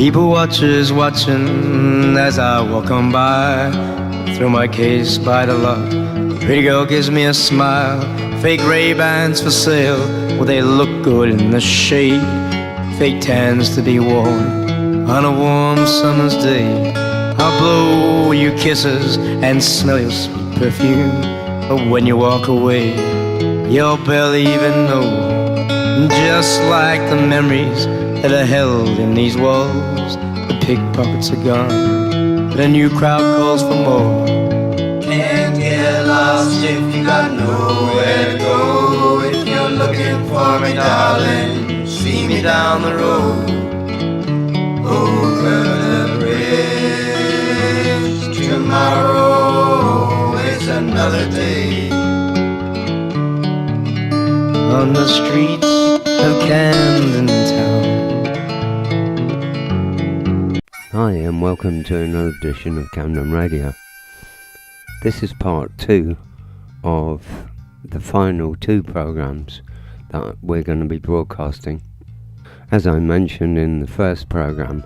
People watchers watching as I walk on by. Throw my case by the lot. Pretty girl gives me a smile. Fake Ray-Bans for sale. Well, they look good in the shade. Fake tans to be worn on a warm summer's day. I'll blow you kisses and smell your sweet perfume. But when you walk away, you'll barely even know. Just like the memories that are held in these walls. The pickpockets are gone, but a new crowd calls for more. Can't get lost if you got nowhere to go. If you're looking for me, darling, see me down the road. Over the bridge, tomorrow is another day. On the streets of Camden Town. Hi and welcome to another edition of Camden Radio. This is part 2 of the final 2 programs that we're going to be broadcasting. As I mentioned in the first program,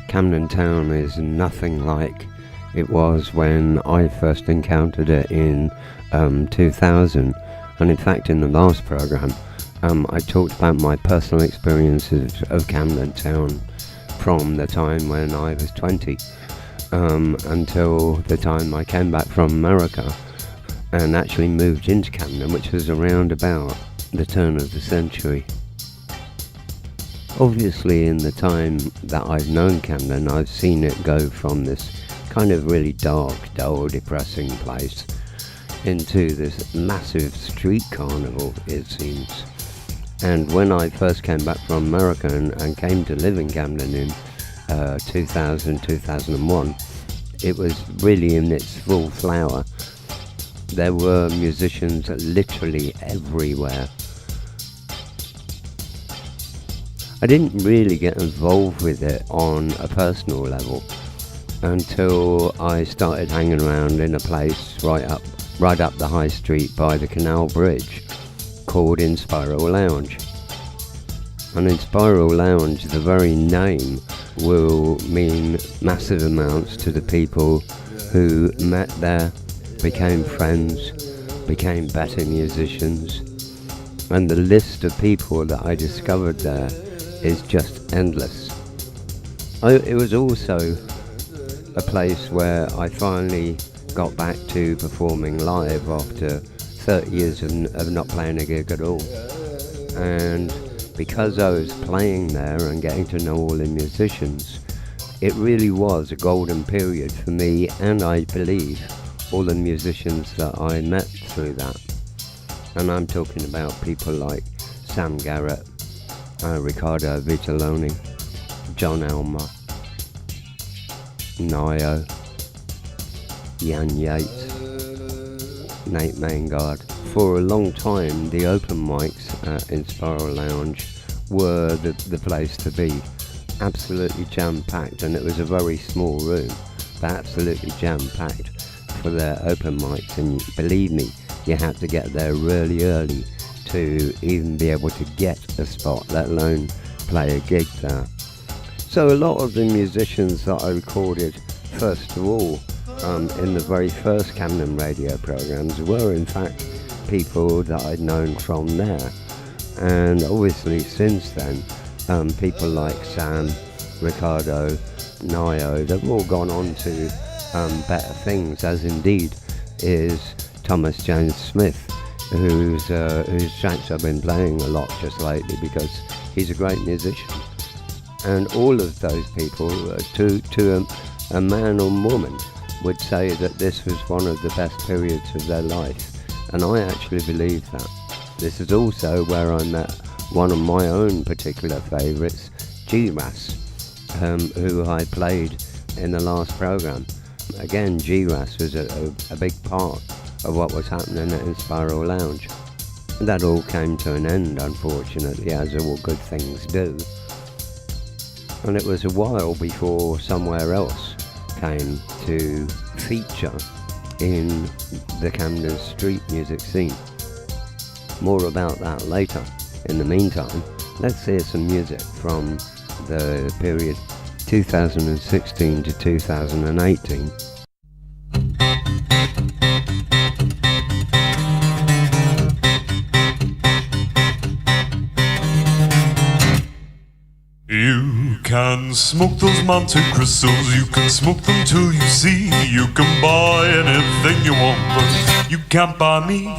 Camden Town is nothing like it was when I first encountered it in 2000. And in fact, in the last program, I talked about my personal experiences of Camden Town from the time when I was 20 until the time I came back from America and actually moved into Camden, which was around about the turn of the century. Obviously, in the time that I've known Camden, I've seen it go from this kind of really dark, dull, depressing place into this massive street carnival, it seems. And when I first came back from America and came to live in Camden in 2001, it was really in its full flower. There were musicians literally everywhere. I didn't really get involved with it on a personal level until I started hanging around in a place right up the high street by the Canal Bridge called Inspiral Lounge. And Inspiral Lounge, the very name, will mean massive amounts to the people who met there, became friends, became better musicians, and the list of people that I discovered there is just endless. It was also a place where I finally got back to performing live after 30 years of not playing a gig at all. And because I was playing there and getting to know all the musicians, it really was a golden period for me, and I believe all the musicians that I met through that. And I'm talking about people like Sam Garrett, Riccardo Vitelloni, John Alma, Nio, Jan Yates, Nate Maingard. For a long time, the open mics at Inspiral Lounge were the place to be. Absolutely jam-packed, and it was a very small room, but absolutely jam-packed for their open mics. And believe me, you had to get there really early to even be able to get a spot, let alone play a gig there. So a lot of the musicians that I recorded first of all in the very first Camden Radio programs were in fact people that I'd known from there. And obviously since then, people like Sam, Riccardo, Nio, they've all gone on to better things, as indeed is Thomas James Smith, whose tracks I've been playing a lot just lately because he's a great musician. And all of those people, to a man or woman, would say that this was one of the best periods of their life. And I actually believe that. This is also where I met one of my own particular favourites, G-Ras, who I played in the last programme. Again, G-Ras was a big part of what was happening at Inspiral Lounge. That all came to an end, unfortunately, as all good things do. And it was a while before Somewhere Else came to feature in the Camden street music scene. More about that later. In the meantime, let's hear some music from the period 2016 to 2018. You can smoke those Monte Cristos, you can smoke them till you see. You can buy anything you want, but you can't buy me.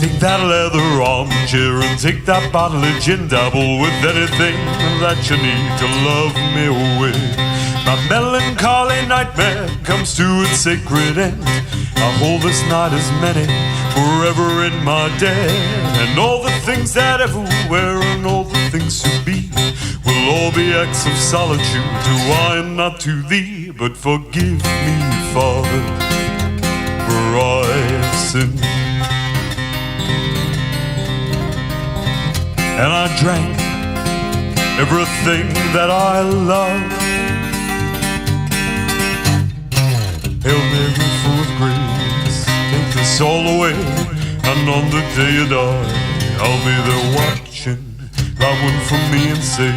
Take that leather armchair and take that bottle of gin, dabble with anything that you need to love me with. My melancholy nightmare comes to its sacred end. I hold this night as many forever in my dead. And all the things that everywhere and all the things to be will all be acts of solitude to I am not to thee. But forgive me, Father, for I have sinned. And I drank everything that I love. Hail Mary, full of grace, take this all away. And on the day you die, I'll be there watching that one for me and say,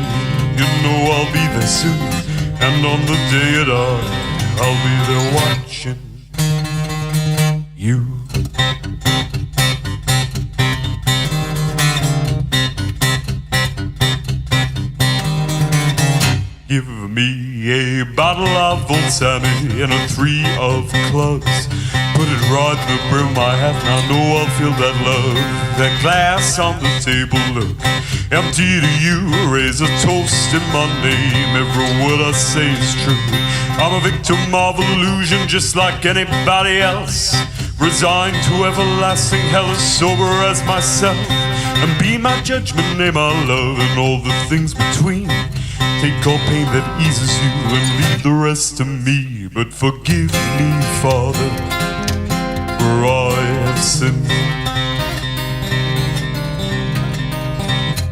you know I'll be there soon. And on the day you die, I'll be there watching you. Give me a bottle of Old Sammy and a 3 of clubs. Put it right in the brim I have, now know I'll feel that love. That glass on the table, look empty to you. Raise a toast in my name, every word I say is true. I'm a victim of illusion just like anybody else. Resigned to everlasting hell as sober as myself. And be my judgment, name my love, and all the things between. Take all pain that eases you and leave the rest to me. But forgive me, Father, for I have sinned.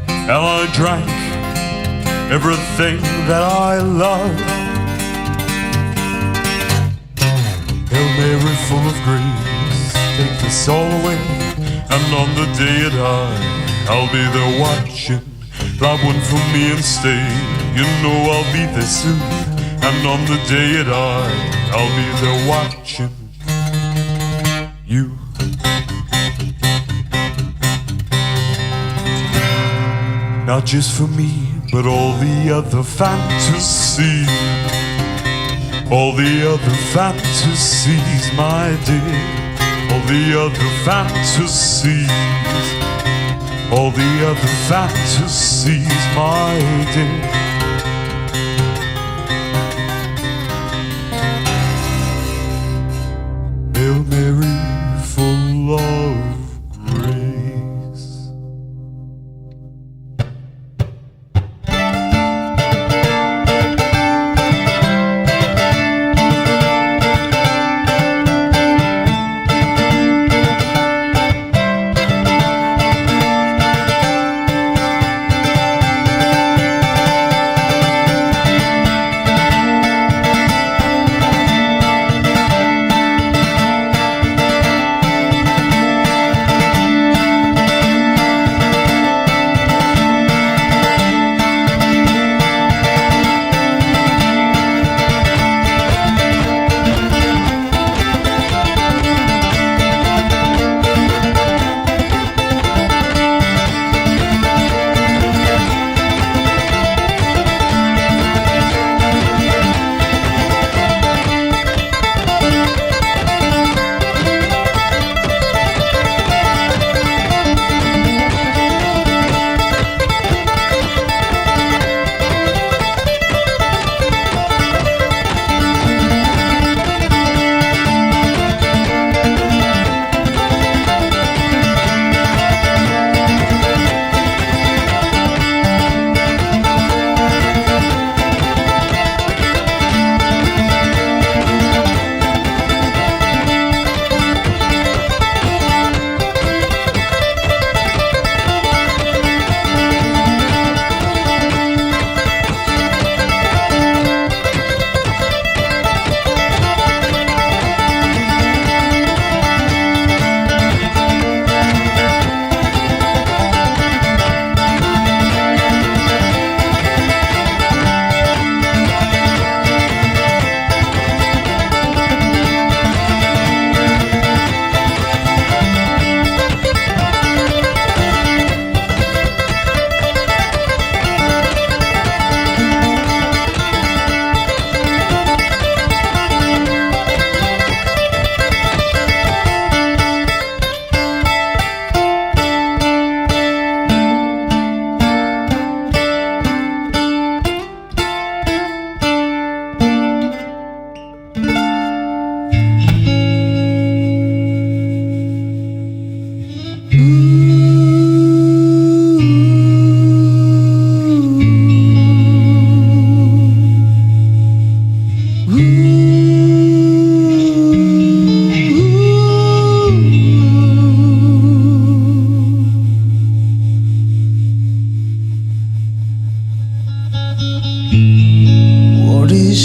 And I drank everything that I love. Hail Mary, full of grace, take this all away. And on the day you die, I'll be there watching that one for me and stay. You know I'll be there soon. And on the day you die, I'll be there watching you. Not just for me, but all the other fantasies. All the other fantasies, my dear. All the other fantasies. All the other fantasies, my dear. Hail Mary, full of grace.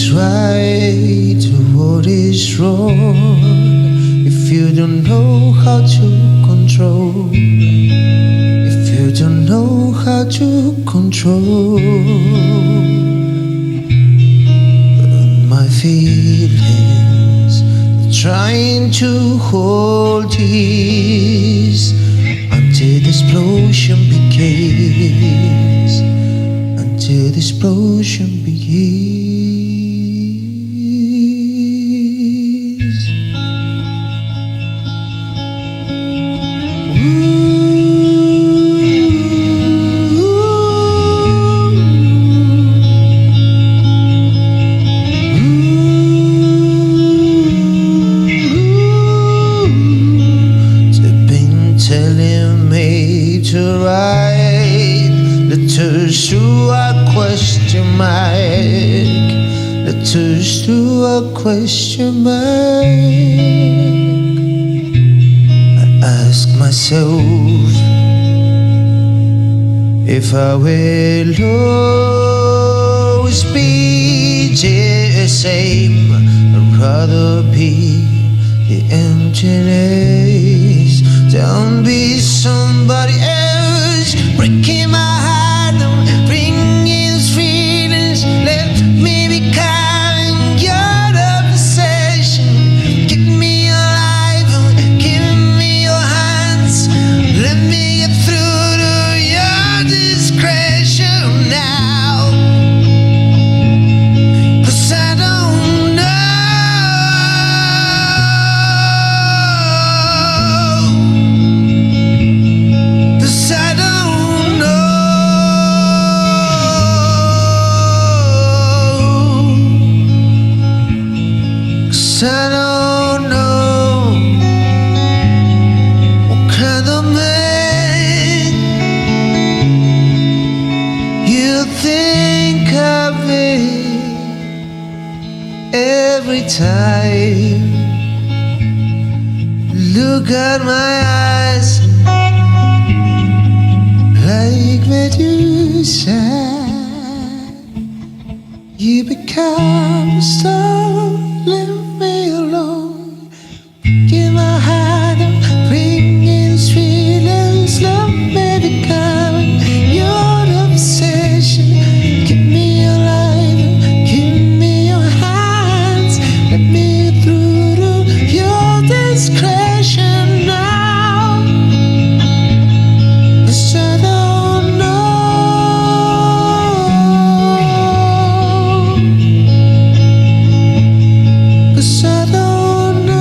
is right or what is wrong, if you don't know how to control, if you don't know how to control my feelings, trying to hold these until the explosion begins, until the explosion begins. They've been telling me to write letters to a question mark, letters to a question mark. I ask myself if I will always be the same. I'd rather be the emptiness. Don't be somebody else breaking my heart, don't bring his feelings. Let me become your obsession. Keep me alive, give me your hands. Let me get through to your discretion now. 'Cause I don't know. 'Cause I don't know. 'Cause I don't know what kind of man you think of me every time. Look at my eyes like Medusa. You become a star, leave me alone. Give my heart up, bring in feelings. Let me become your obsession. Keep me alive, give me your hands. Let me through to your discretion now. 'Cause I don't know. 'Cause I don't know.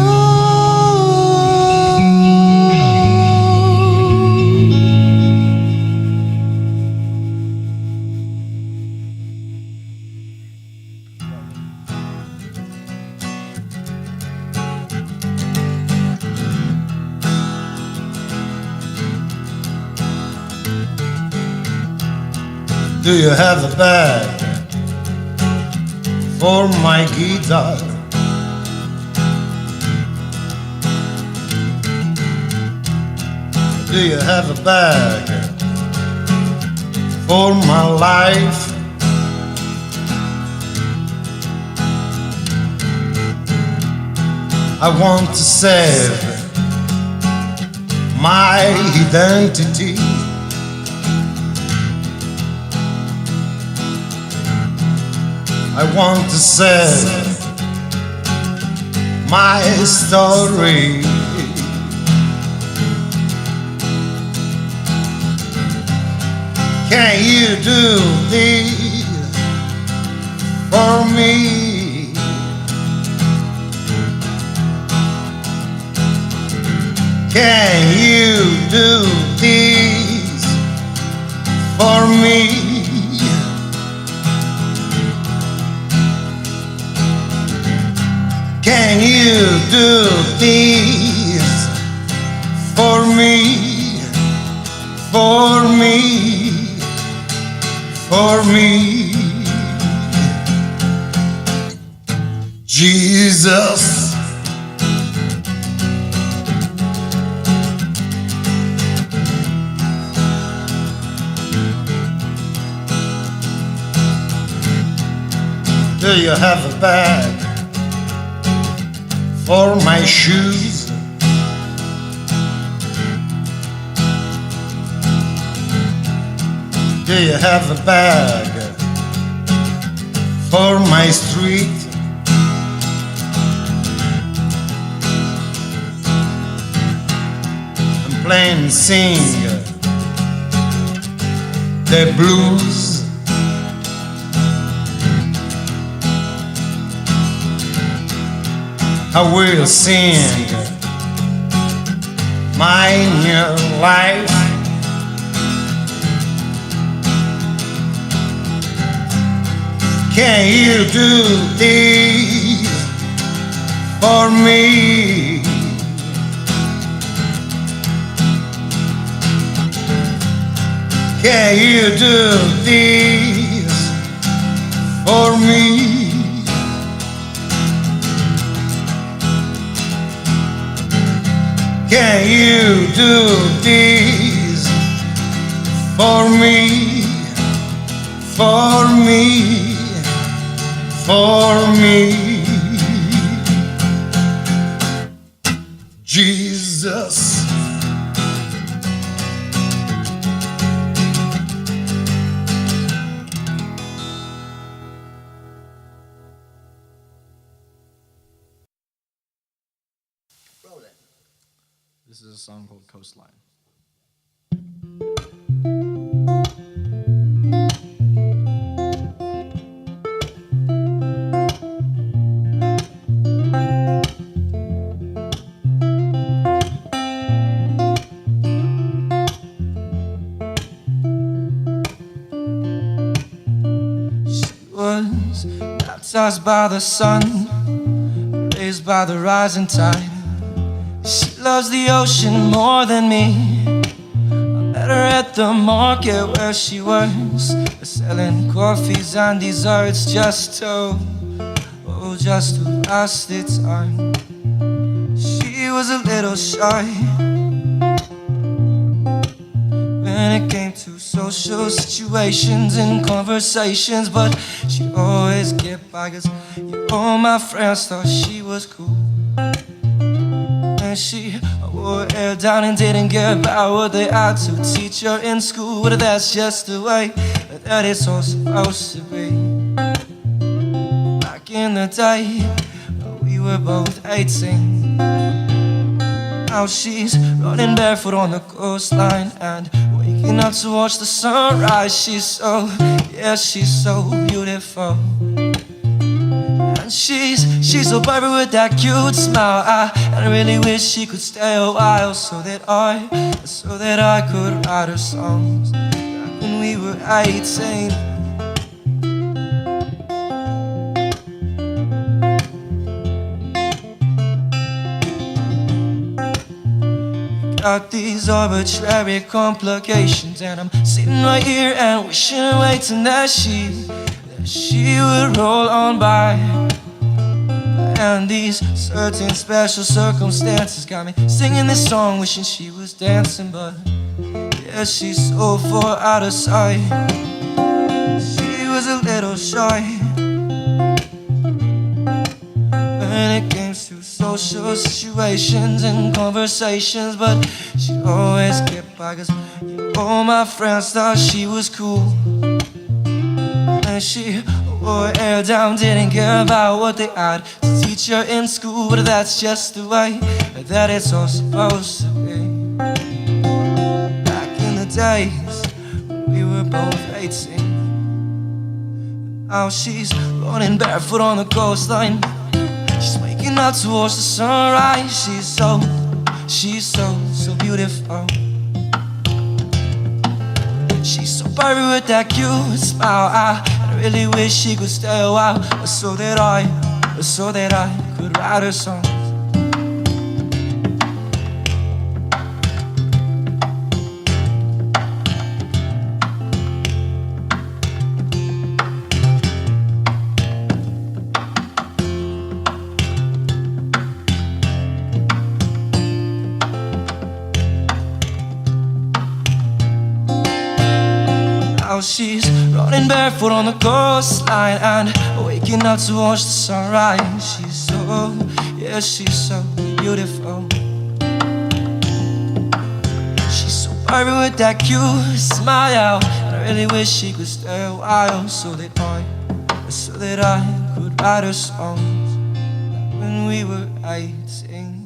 Do you have a bag for my guitar? Do you have a bag for my life? I want to save my identity. I want to save my story. Can you do this for me? Can you do this for me? Can you do this for me? For me? For me? Jesus. Do Do you have a bag for my shoes? Do you have a bag for my street? I'm playing and sing the blues. I will sing my new life. Can you do this for me? Can you do this for me? Can you do this for me? For me, for me, Jesus. This is a song called Coastline. She was baptized by the sun, raised by the rising tide. She loves the ocean more than me. I met her at the market where she works, selling coffees and desserts just to pass the time. She was a little shy when it came to social situations and conversations, but she always get by, 'cause all my friends thought she was cool. She wore her hair down and didn't care about what they had to teach her in school. But that's just the way that it's all supposed to be. Back in the day, we were both 18. Now she's running barefoot on the coastline and waking up to watch the sunrise. She's so beautiful. She's so perfect with that cute smile. I really wish she could stay a while so that I could write her songs back when we were 18. Got these arbitrary complications, and I'm sitting right here and wishing and waiting that she would roll on by. And these certain special circumstances got me singing this song, wishing she was dancing, but yeah, she's so far out of sight. She was a little shy when it came to social situations and conversations, but she always kept by, 'cause all my friends thought she was cool. And she wore her hair down, didn't care about what they had to teach her in school. But that's just the way that it's all supposed to be. Back in the days when we were both 18. Now she's running barefoot on the coastline. She's waking up to watch the sunrise. She's so beautiful. She's so perfect with that cute smile. I really wish she could stay a while so that I could write her songs. Now she's running barefoot on the coastline and waking up to watch the sunrise. She's so, yeah, she's so beautiful. She's so perfect with that cute smile, and I really wish she could stay a while so that I could write her songs like when we were 18.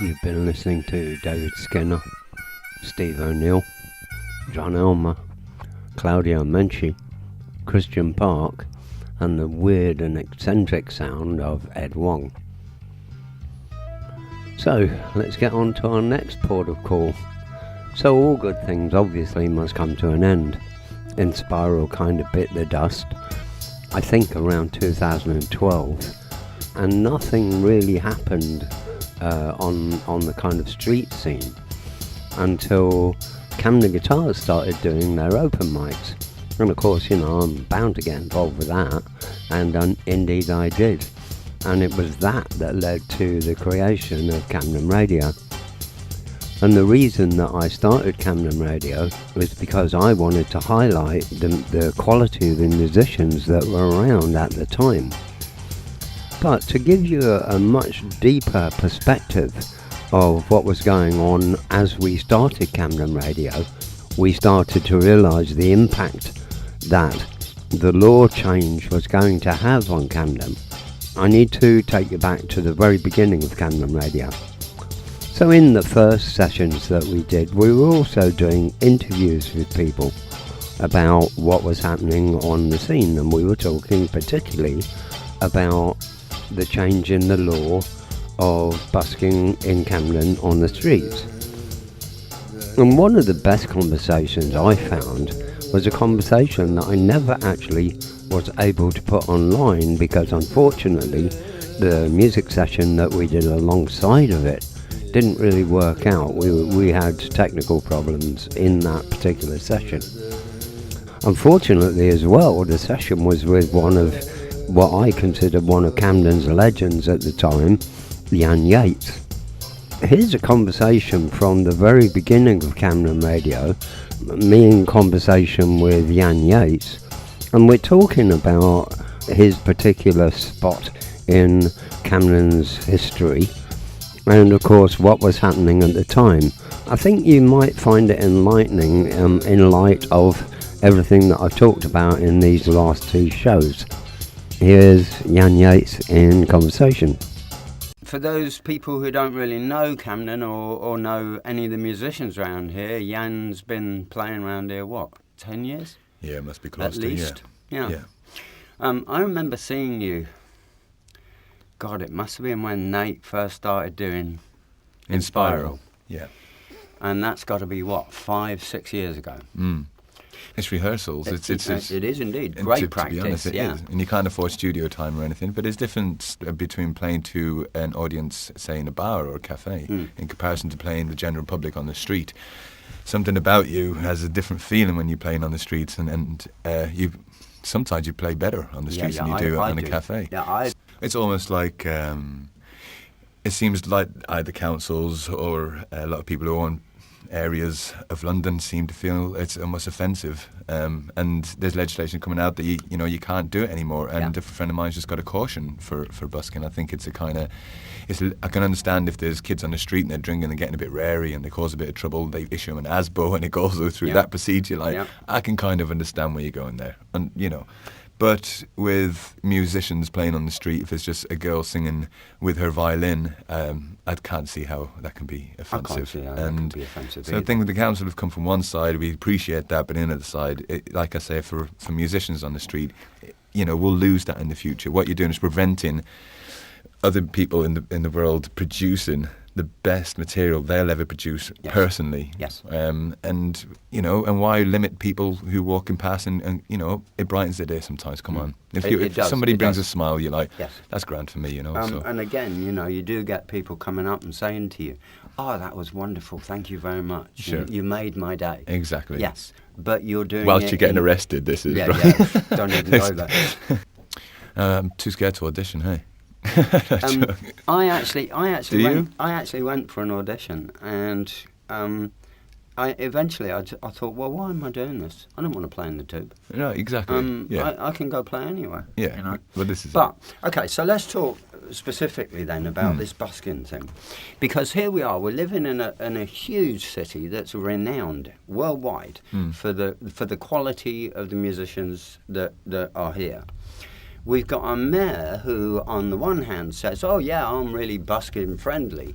You've been listening to David Skinner, Steve O'Neill, John Alma, Claudio Menci, Christian Park, and the weird and eccentric sound of Ed Wong. So, let's get on to our next port of call. So all good things obviously must come to an end. Inspiral kind of bit the dust, I think around 2012, and nothing really happened on the kind of street scene until Camden Guitars started doing their open mics. And of course, you know, I'm bound to get involved with that, and indeed I did. And it was that led to the creation of Camden Radio. And the reason that I started Camden Radio was because I wanted to highlight the quality of the musicians that were around at the time. But to give you a much deeper perspective of what was going on as we started Camden Radio, we started to realise the impact that the law change was going to have on Camden. I need to take you back to the very beginning of Camden Radio. So in the first sessions that we did, we were also doing interviews with people about what was happening on the scene, and we were talking particularly about the change in the law of busking in Camden on the streets. And one of the best conversations I found was a conversation that I never actually was able to put online, because unfortunately the music session that we did alongside of it didn't really work out. We had technical problems in that particular session. Unfortunately as well, the session was with one of what I considered one of Camden's legends at the time, Yates. Here's a conversation from the very beginning of Camden Radio, me in conversation with Yates, and we're talking about his particular spot in Camden's history, and of course what was happening at the time. I think you might find it enlightening in light of everything that I've talked about in these last two shows. Here's Yates in conversation. For those people who don't really know Camden or know any of the musicians around here, Jan's been playing around here, what, 10 years? Yeah, it must be close at to, least. Yeah. I remember seeing you, God, it must have been when Nate first started doing In Spiral. Yeah. And that's got to be, what, 5-6 years ago? It's rehearsals. It is indeed. Great practice, to be honest, it is. And you can't afford studio time or anything, but it's different between playing to an audience, say, in a bar or a cafe, in comparison to playing the general public on the street. Something about you has a different feeling when you're playing on the streets, and you sometimes you play better on the streets than you do in a cafe. Yeah, It's almost like it seems like either councils or a lot of people who own areas of London seem to feel it's almost offensive, and there's legislation coming out that you can't do it anymore. And a friend of mine's just got a caution for busking. I think it's a kind of, I can understand if there's kids on the street and they're drinking and getting a bit rary and they cause a bit of trouble, they issue them an ASBO and it goes through that procedure. I can kind of understand where you're going there, and But with musicians playing on the street, if it's just a girl singing with her violin, I can't see how that can be offensive. I can't see how that can be offensive so I think the council have come from one side, we appreciate that, but on the other side, like I say, for musicians on the street, we'll lose that in the future. What you're doing is preventing other people in the world producing the best material they'll ever produce personally. Yes. And why limit people who walking past and it brightens their day sometimes. Come on. If somebody brings a smile, you're like, that's grand for me, So. And again, you do get people coming up and saying to you, oh, that was wonderful, thank you very much. Sure. You made my day. Exactly. Yes. But you're doing whilst it you're getting arrested, this is right. Yeah, don't even go there. I'm too scared to audition, hey? I actually went for an audition, and I thought, well, why am I doing this? I don't want to play in the tube. No, exactly. I can go play anywhere. Yeah, well, this is. But okay, so let's talk specifically then about this busking thing, because here we are. We're living in a huge city that's renowned worldwide for the quality of the musicians that are here. We've got a mayor who, on the one hand, says, oh, yeah, I'm really busking friendly.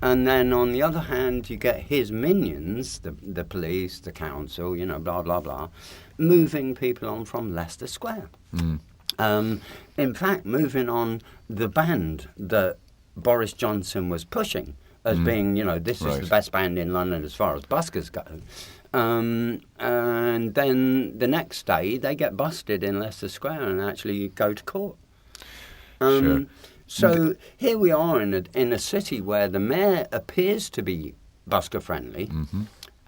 And then, on the other hand, you get his minions, the police, the council, blah, blah, blah, moving people on from Leicester Square. In fact, moving on the band that Boris Johnson was pushing as being, this is the best band in London as far as buskers go. And then the next day they get busted in Leicester Square and actually go to court. Sure. So here we are in a city where the mayor appears to be busker friendly,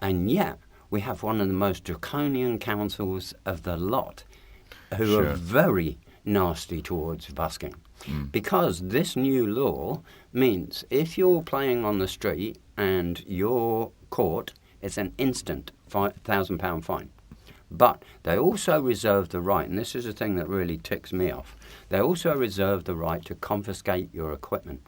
and yet we have one of the most draconian councils of the lot, who are very nasty towards busking. Because this new law means if you're playing on the street and you're caught, it's an instant £1,000 fine. But they also reserve the right, and this is the thing that really ticks me off, they also reserve the right to confiscate your equipment.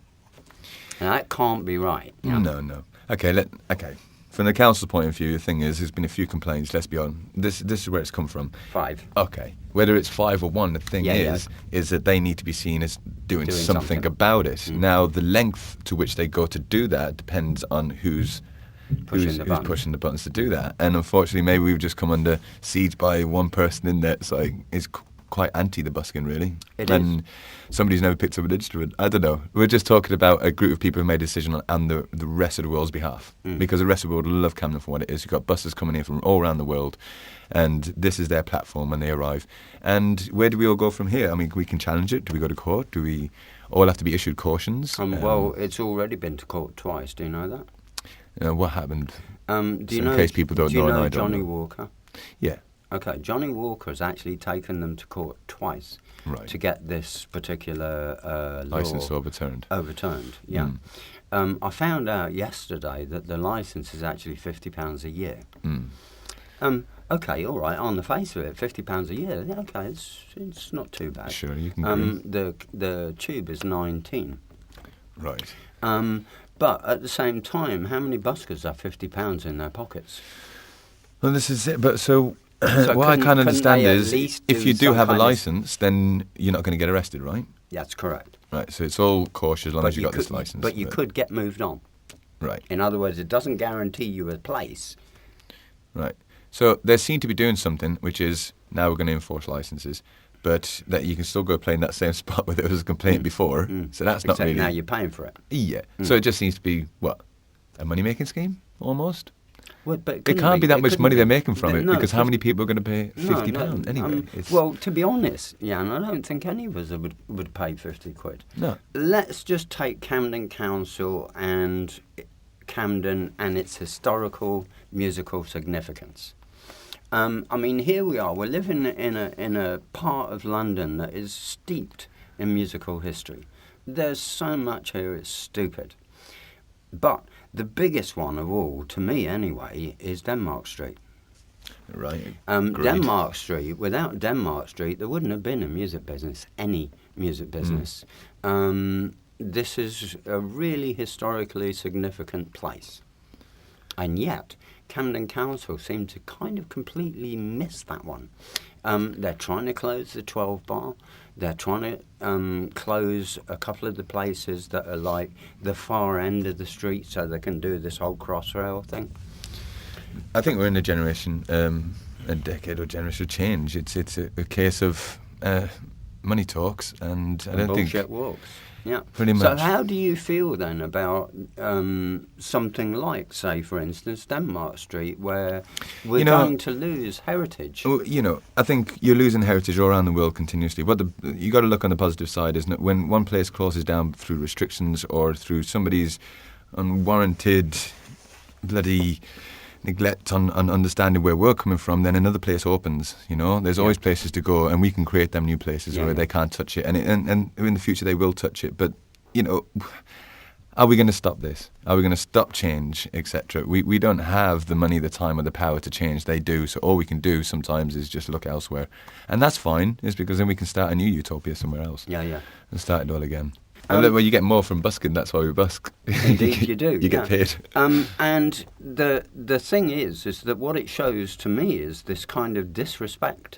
And that can't be right. No. Okay. From the council's point of view, the thing is, there's been a few complaints, let's be honest. This is where it's come from. 5. Okay. Whether it's 5 or 1, the thing is that they need to be seen as doing something about it. Now, the length to which they go to do that depends on who's pushing the buttons to do that. And unfortunately, maybe we've just come under siege by one person in there. It's like, it's quite anti the busking, really. It and somebody's never picked up an instrument. I don't know. We're just talking about a group of people who made a decision on the rest of the world's behalf. Because the rest of the world love Camden for what it is. You've got buses coming in from all around the world, and this is their platform when they arrive. And where do we all go from here? I mean, we can challenge it. Do we go to court? Do we all have to be issued cautions? Well, it's already been to court twice. Do you know that? What happened? In case people don't know, and I don't Johnny know. Walker? Yeah. Okay, Johnny Walker has actually taken them to court twice to get this particular License law overturned. Overturned, yeah. I found out yesterday that the licence is actually £50 a year. Okay, all right. On the face of it, £50 a year. Yeah, okay, it's not too bad. Sure, you can. The tube is 19. Right. But at the same time, how many buskers have £50 in their pockets? Well, this is it. But so So what I can't understand they at is, least if do you do some have a kind of- license, then you're not going to get arrested, right? That's correct. Right. So it's all cautious as long as you got this license. But you could get moved on. Right. In other words, it doesn't guarantee you a place. Right. So they seem to be doing something, which is now we're going to enforce licenses, but that you can still go play in that same spot where there was a complaint before. So that's not Except really. now you're paying for it. Yeah. So it just seems to be what, a money-making scheme almost. Well, but It can't be that much money they're making from it, No, because how many people are going to pay £50 anyway? Well, to be honest, Jan, I don't think any of us would pay 50 quid. No. Let's just take Camden Council and Camden and its historical musical significance. I mean, here we are. We're living in a part of London that is steeped in musical history. There's so much here, it's stupid. But the biggest one of all, to me anyway, is Denmark Street. Right. Denmark Street, without Denmark Street, there wouldn't have been a music business, any music business. This is a really historically significant place. And yet, Camden Council seem to kind of completely miss that one. They're trying to close the 12 bar. They're trying to close a couple of the places that are like the far end of the street so they can do this whole Crossrail thing. I think we're in a generation, a decade or generation of change. It's a case of money talks, and I don't think bullshit walks. Yeah. Pretty much. So how do you feel then about something like, say, for instance, Denmark Street, where we're going to lose heritage? Well, I think you're losing heritage all around the world continuously. You got to look on the positive side, isn't it? When one place closes down through restrictions or through somebody's unwarranted bloody neglect on understanding where we're coming from, then another place opens. There's always places to go, and we can create them new places where they can't touch it, and in the future they will touch it. But are we going to stop this? Are we going to stop change, etc.? We don't have the money, the time, or the power to change. They do. So all we can do sometimes is just look elsewhere, and that's fine. It's because then we can start a new utopia somewhere else. Yeah. And start it all again. Well, you get more from busking. That's why we busk. Indeed, you do. You get paid. And the thing is that what it shows to me is this kind of disrespect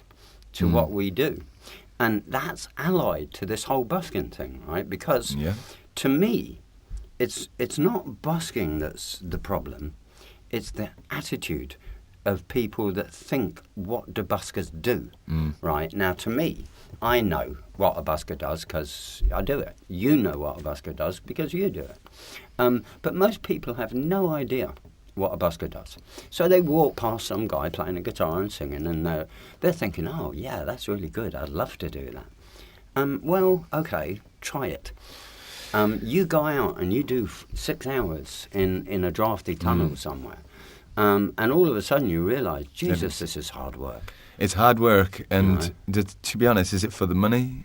to what we do, and that's allied to this whole busking thing, right? Because to me, it's not busking that's the problem; it's the attitude of people that think, what do buskers do? Right? Now, to me, I know what a busker does because I do it. You know what a busker does because you do it. But most people have no idea what a busker does. So they walk past some guy playing a guitar and singing, and they're thinking, oh, yeah, that's really good. I'd love to do that. Well, okay, try it. You go out and you do 6 hours in a drafty tunnel somewhere. And all of a sudden you realise, Jesus, this is hard work. It's hard work, and to be honest, is it for the money?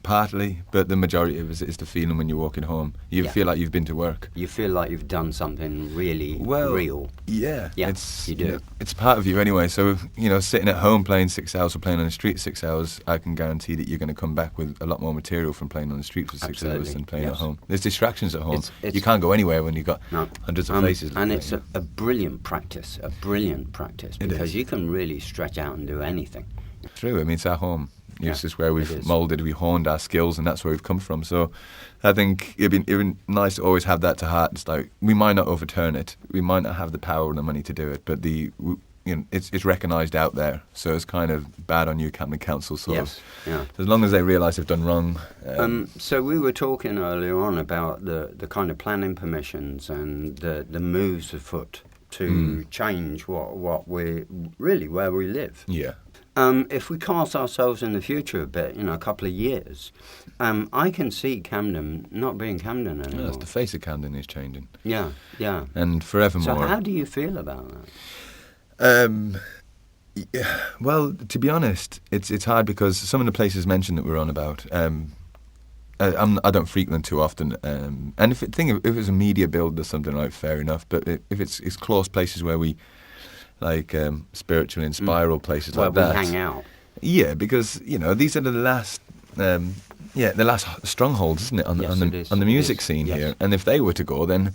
Partly, but the majority of it is the feeling when you're walking home. You feel like you've been to work. You feel like you've done something really real. Yeah, you do. It's part of you anyway. So sitting at home playing 6 hours or playing on the street 6 hours, I can guarantee that you're going to come back with a lot more material from playing on the street for 6 hours than playing at home. There's distractions at home. You can't go anywhere when you've got hundreds of places. And it's a brilliant practice. Because you can really stretch out and do anything. True. I mean, it's our home. This is where we've moulded, we honed our skills, and that's where we've come from. So I think it'd been nice to always have that to heart. It's like, we might not overturn it, we might not have the power or the money to do it, but it's recognised out there. So it's kind of bad on you, Camden Council, sort of. Yeah. So as long as they realise they've done wrong. So we were talking earlier on about the kind of planning permissions and the moves afoot to change what we really where we live. Yeah. If we cast ourselves in the future a bit, a couple of years, I can see Camden not being Camden anymore. Yes, the face of Camden is changing. Yeah. And forevermore. So how do you feel about that? Yeah, well, to be honest, it's hard because some of the places mentioned that we're on about, I don't frequent too often. And if it's a media build or something, like, fair enough. But if it's close places where we, like spiritual and spiral places where like that, we hang out. Yeah, because these are the last. The last strongholds, isn't it, on the music scene here? And if they were to go, then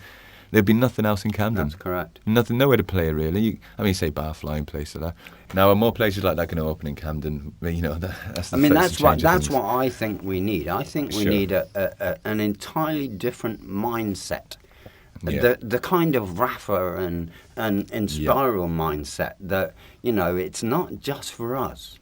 there'd be nothing else in Camden. That's correct. Nowhere to play, really. Say Barfly, places like that. Now, more places like that can open in Camden. That's what I think we need. I think we need an entirely different mindset. Yeah. The kind of Rafa and Spiral mindset that it's not just for us.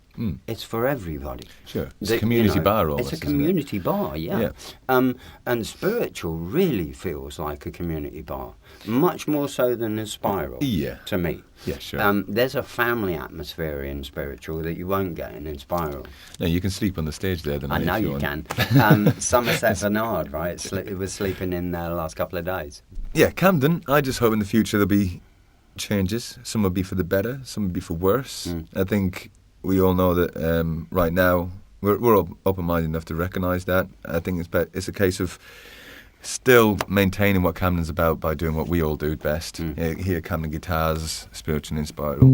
It's for everybody. Sure. It's a community bar almost, it's a community bar, yeah. And spiritual really feels like a community bar, much more so than a spiral, to me. Yeah, sure. There's a family atmosphere in spiritual that you won't get in spiral. No, you can sleep on the stage there. I know you can. Somerset Barnard, right? It was sleeping in there the last couple of days. Yeah, Camden, I just hope in the future there'll be changes. Some will be for the better, some will be for worse. I think we all know that right now we're all open-minded enough to recognise that. I think it's a case of still maintaining what Camden's about by doing what we all do best. Here, Camden Guitars, Spiritual and Spiral.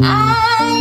Ay,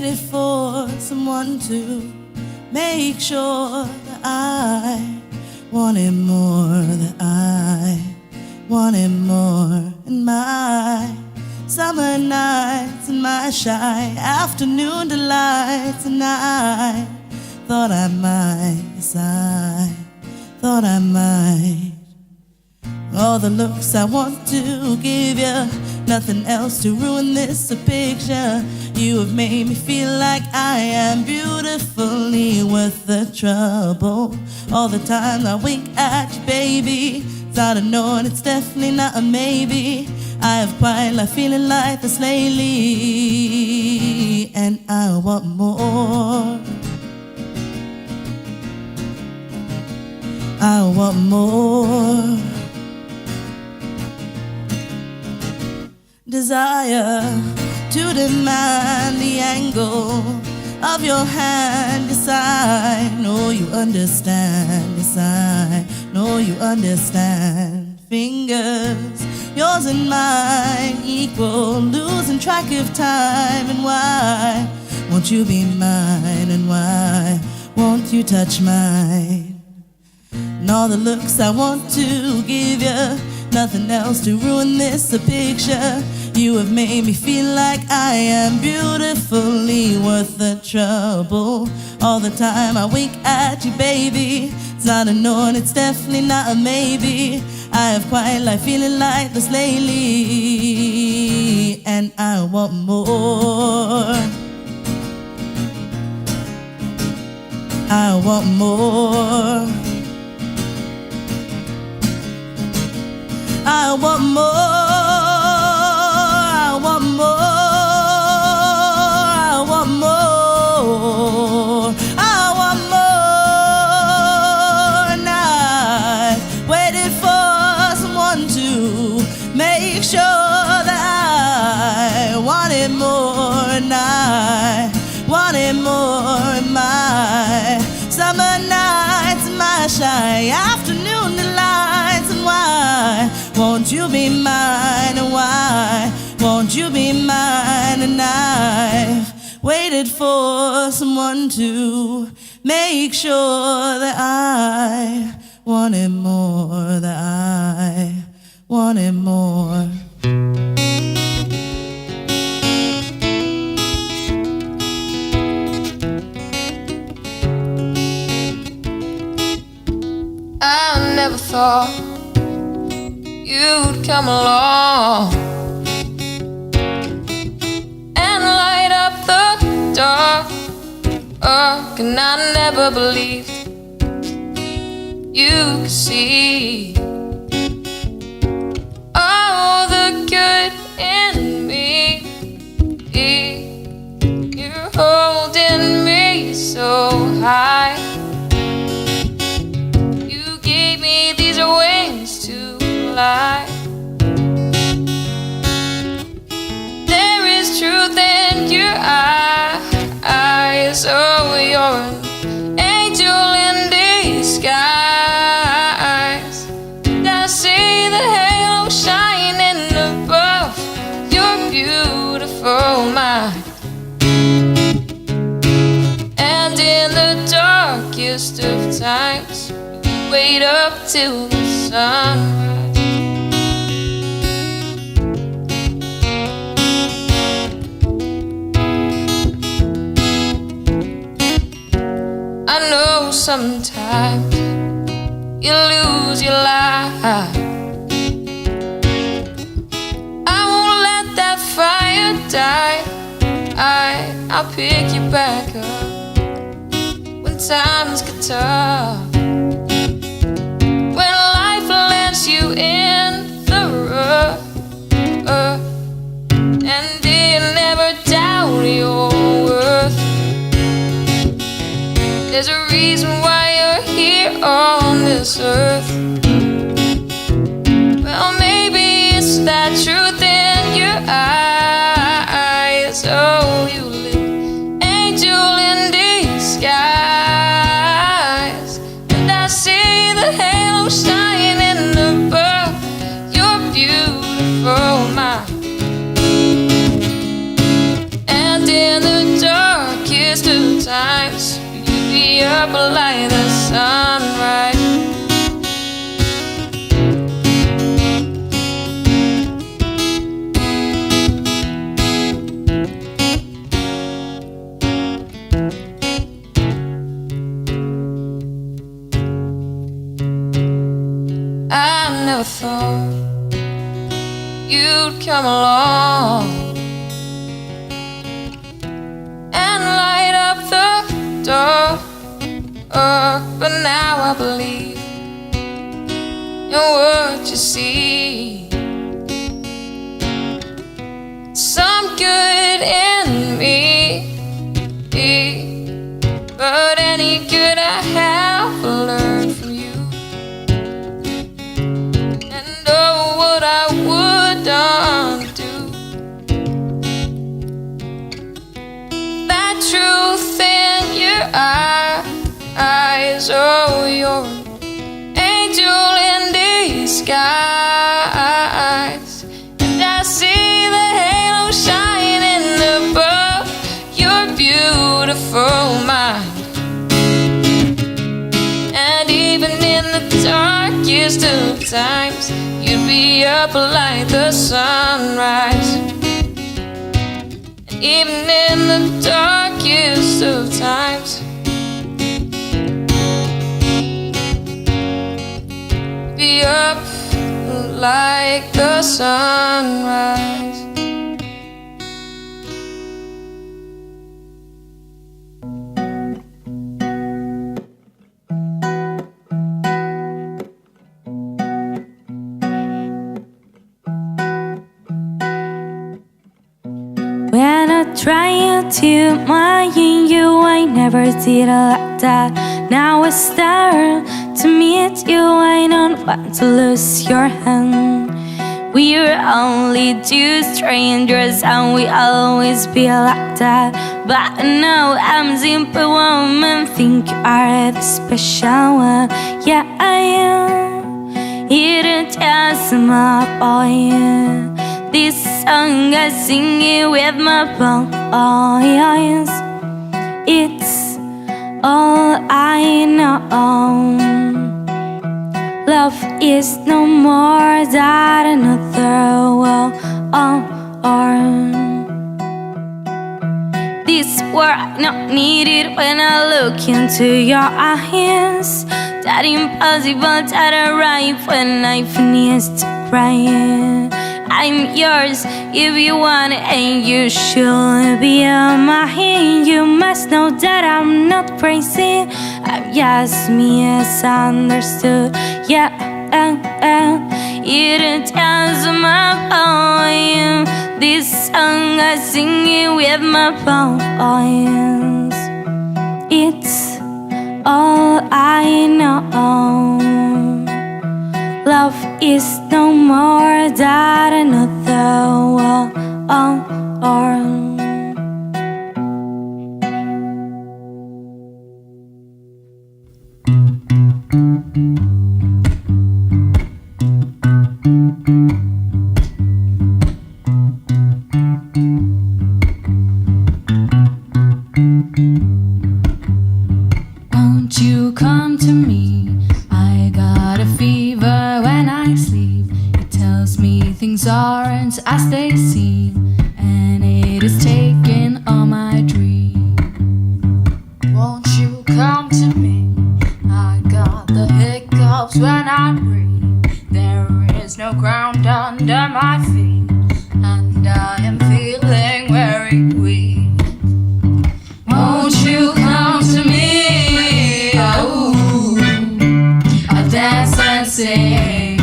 waited for someone to make sure that I wanted more, that I wanted more in my summer nights and my shy afternoon delights. And I thought I might, yes, I thought I might. All the looks I want to give you, nothing else to ruin this picture. You have made me feel like I am beautifully worth the trouble. All the time I wink at you, baby, thought I know and it's definitely not a maybe. I have quite like feeling like this lately, and I want more. I want more. Desire to demand the angle of your hand. Yes, I know you understand. Yes, I know you understand. Fingers, yours and mine, equal, losing track of time. And why won't you be mine? And why won't you touch mine? And all the looks I want to give you, nothing else to ruin this picture. You have made me feel like I am beautifully worth the trouble. All the time I wink at you, baby, it's not a no and it's definitely not a maybe. I have quite like feeling like this lately, and I want more. I want more. I want more. I want more. I want more. I want more. And I waited for someone to make sure that I wanted more. And I wanted more in my summer nights and my shy afternoon delights. And why won't you be mine? And why won't you be mine? And I've waited for someone to make sure that I wanted more, that I wanted more. I never thought you'd come along and light up the dark. And I never believed you could see all the good in me. You're holding me so high. You gave me these wings to fly. There is truth in your eyes. Oh, you're an angel in disguise. I see the halo shining above your beautiful mind. And in the darkest of times, you wait up till the sunrise. I know sometimes you lose your life. I won't let that fire die. I'll pick you back up when times get tough. When life lands you in the rough, and it never doubt your worth. There's a reason why you're here on this earth. Well, maybe it's that truth in your eyes. Oh, you little angel in disguise. And I see the halo shining above your beautiful mind. And in the dark up like the sunrise. I never thought you'd come along and light up the door, but now I believe in what you see. Some good in me, but any good I have learned from you. And oh, what I would undo. That truth in your eyes, oh, you're an angel in disguise. And I see the halo shining above your beautiful mind. And even in the darkest of times, you'd be up like the sunrise. And even in the darkest of times, be up like the sunrise. When I try to mind you, I never did like that. Now I start to meet you, I don't want to lose your hand. We're only two strangers and we always be like that. But now I'm a simple woman, think you are the special one. Yeah, I am here to tell my boy. This song I sing it with my voice. It's all I know. Love is no more than another war. This word not needed when I look into your eyes. That impossible that arrive when I finish to cry. I'm yours if you want it, and you should be on my hand. You must know that I'm not crazy. I'm just misunderstood. Yeah, it tells my poem. This song I sing it with my voice. It's all I know. Love is no more than another war. Won't you come to me? I got a fever when I sleep. It tells me things aren't as they seem, and it is taking all my dreams. Won't you come to me? I got the hiccups when I breathe. There is no ground under my feet, and I am feeling very weak. Won't you come to me? Oh, I dance and sing.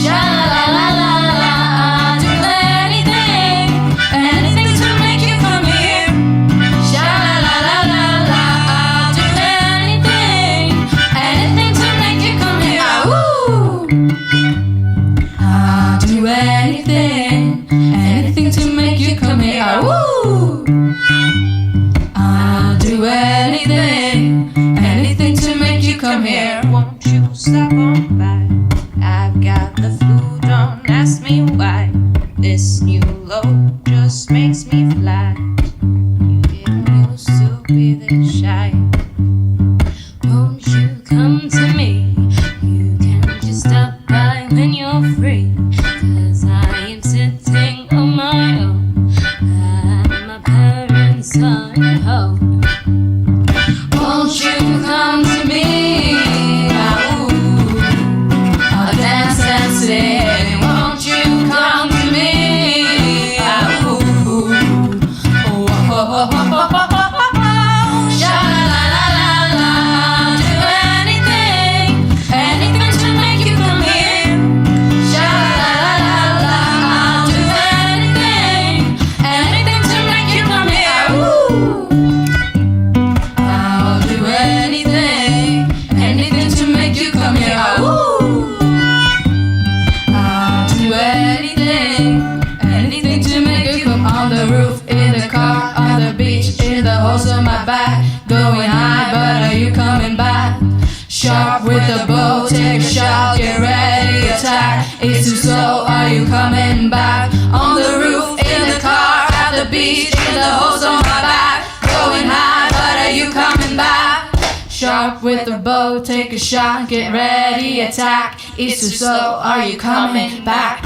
Sha-la-la-la-la. I'll do anything, anything to make you come here. Sha-la-la-la-la-la. I'll do anything, anything to make you come here. Ooh. I'll do anything, anything to make you come here. Ooh. I'll do anything, anything to make you come here. Won't you stop on by? I've got the flu, don't ask me why. This new load just makes me fly. You didn't used to be this shy. Oh. Won't you come to me? I'll dance and sing. Won't you come to me? Sha-la-la-la-la-la. Do anything, anything to make you come here. Sha-la-la-la-la-la. Do anything, anything to make you come here. I'll do anything, anything to make you come here. I'll do anything, anything to make you come on the roof, in the car, on the beach, in the holes of my back. Going high, but are you coming back? Sharp with the bow, take a shot, get ready, attack. It's too slow, are you coming back? On the roof, in the car, at the beach, in the holes on my back. Going high, but are you coming back? Sharp with the bow, take a shot, get ready, attack. It's too slow, are you coming back?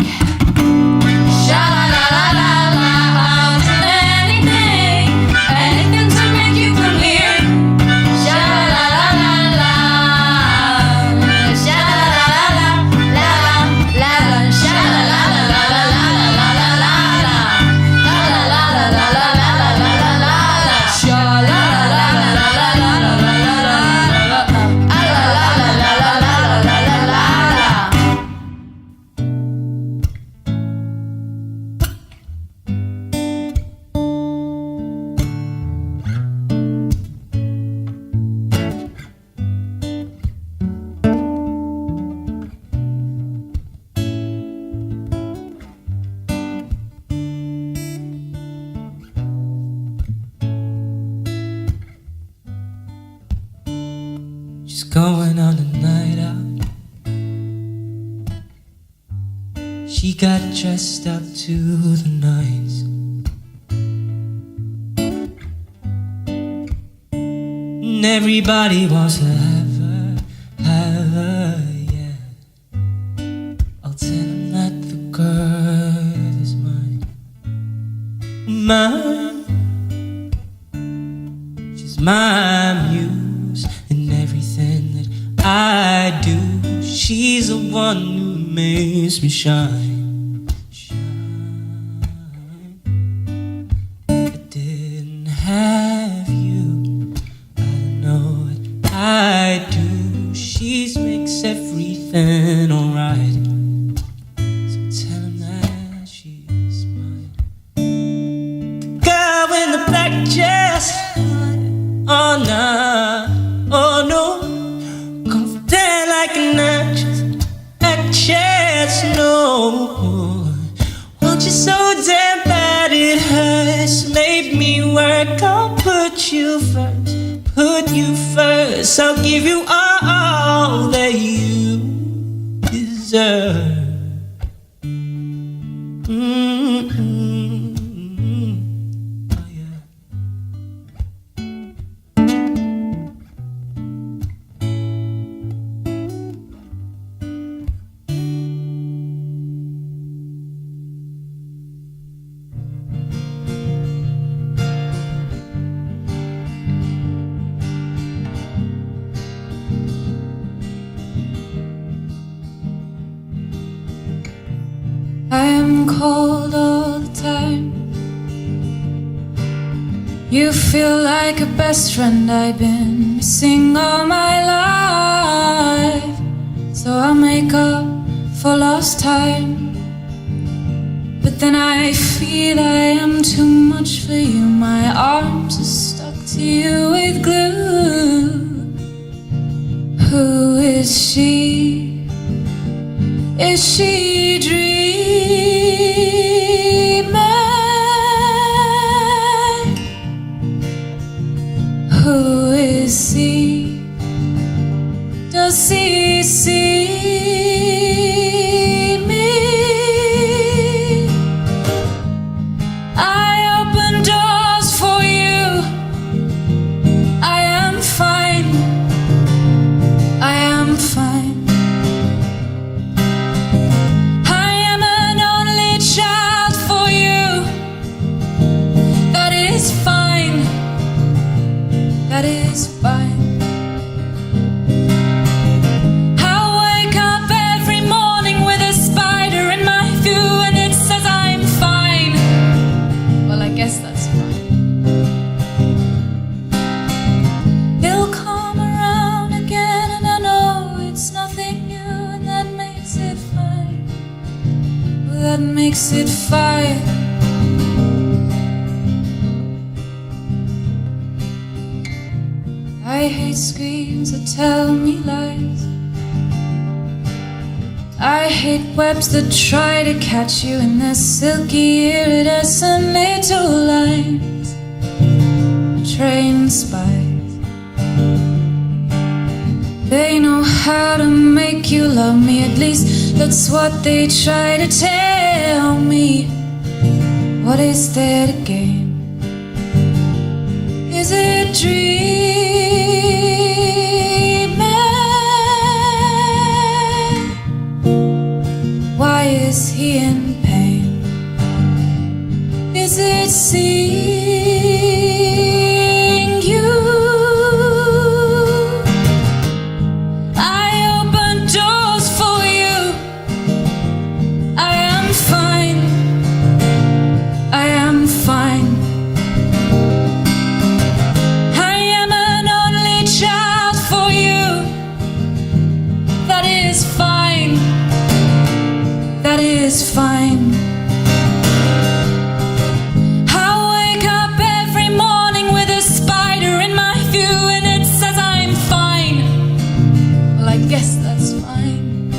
Sha-la-la-la-la-la. I'll do anything, anything to make you come here. Sha-la-la-la-la. Sha-la-la-la-la-la-la. Sha-la-la-la-la-la-la-la-la-la. La-la-la-la-la-la-la-la-la-la-la. Sha-la-la-la-la-la-la-la-la-la-la-la-la-la-la. She's going on a night out. She got dressed up to the nines. And everybody wants to have her, yeah. I'll tell him that the girl is mine. Mine. She's my muse, and everything that I do, she's the one who makes me shine. Shine. If I didn't have you, I don't know what I'd do. She makes everything alright. So tell him that she's mine. Girl in the black dress. Oh nah, oh no, confident like an actress, no. Want you so damn bad it hurts. Made me work, I'll put you first, put you first. I'll give you all that you deserve. Oh yeah. I am cold all the time. You feel like a best friend I've been missing all my life. So I'll make up for lost time. But then I feel I am too much for you. My arms are stuck to you with glue. Who is she? Is she dreaming? Who is he? Does he see me? I open doors for you. I am fine. I am fine. I am an only child for you. That is fine. that is fine. I wake up every morning with a spider in my view and it says I'm fine. Well, I guess that's fine. He'll come around again and I know it's nothing new and that makes it fine. Well, that makes it fine. I hate screams that tell me lies. I hate webs that try to catch you in their silky, iridescent little lines. Trained spies, they know how to make you love me. At least that's what they try to tell me. What is there to gain? Is it dreaming? Why is he in pain? Is it seeing you? I open doors for you. I am fine. I am fine. That is fine. I wake up every morning with a spider in my view and it says I'm fine. Well, I guess that's fine.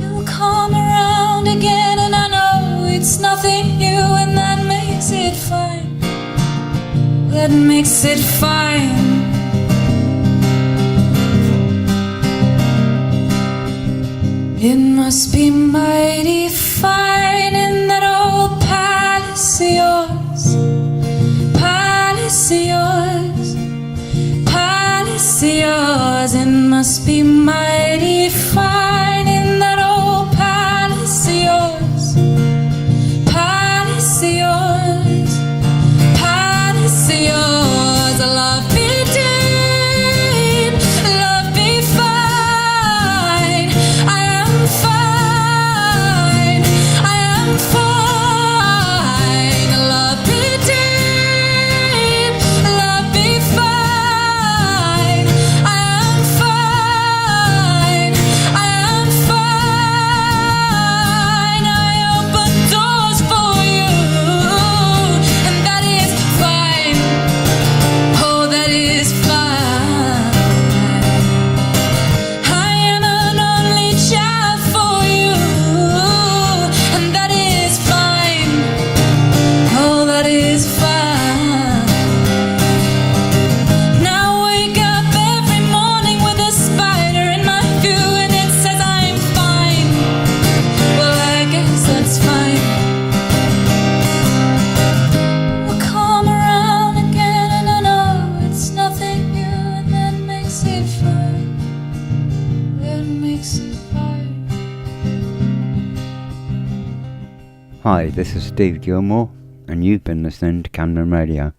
You'll come around again and I know it's nothing new and that makes it fine. That makes it fine. It must be mighty fine in that old palace of yours, palace of yours, palace of yours. It must be mighty fine in that old palace of yours, palace of yours, palace of yours. Love be deep, love be fine. I am fine. I am fine. Love be deep, love be fine. I am fine. I am fine. I open doors for you, and that is fine. Oh, that is fine. I am an only child for you, and that is fine. Oh, that is fine. Now wake up every morning with a spider in my view, and it says I'm fine. Well, I guess that's fine. We'll come around again, and I know it's nothing new, and that makes it fine. That makes it fine. Hi, this is Steve Gilmore, and you've been listening to Camden Radio.